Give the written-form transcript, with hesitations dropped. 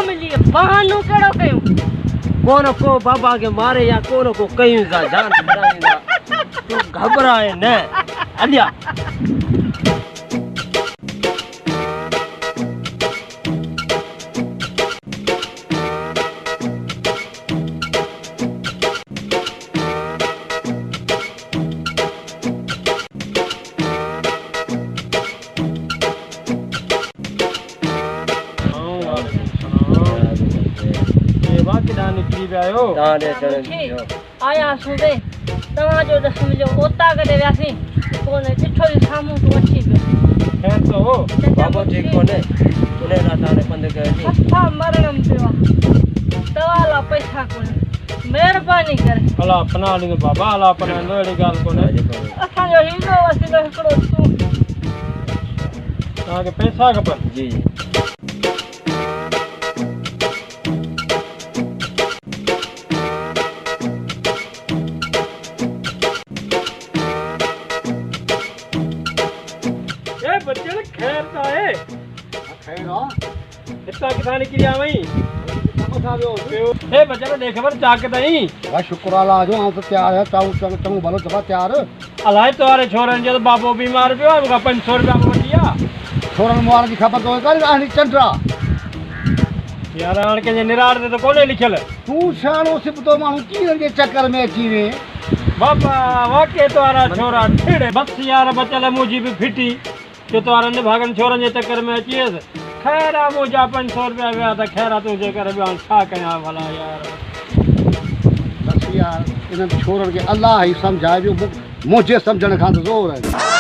मिली बहानो कड़ो कयो कोनो को बाबा के मारे या कोनो को कयूं जा जान छुड़ाईंदा तू घबराए न अलिया आया सुबे तवा जो दस मिलो ओता करे व्यासी कोने चिठो जी सामू तो अच्छी है तो बाबा ठीक कोने ने राता ने बंद कर दी अच्छा मरणम देवा दवा ला पैसा कोने मेहरबानी करे अला अपना ली बाबा अला अपना एड़ी गाल कोने असा जो हिंदो वसिलो एकड़ो तू ता के पैसा खपन जी बच्चे ने खैर ता है खैर हां इतना किसानी की आवई ए बच्चे ने देख खबर चाक दई भाई शुक्र अल्लाह जो हम तो तैयार है ताऊ चंग भलो जबा तैयार अलाए तोरे छोरन जो बाबो बीमार पियो हमका 500 रुपया वटिया छोरन मोर की खबर तो कर आनी चंद्रा यार आन के निरार दे तो कोने लिखल तू शानो सिप तो मानू की के चक्कर में अचीवे बाबा वाके तोरा छोरा ठेड़े बस यार बचल मुजी भी फिटी जो तोरा ने भागन छोरन जे चक्कर में अचिए खैरा मुजा 500 रुपया व्या था खैरा तुझे कर बयान छा कया भला यार बस यार इन छोरन के अल्लाह ही समझाए जो मुझे समझण खां तो जोर है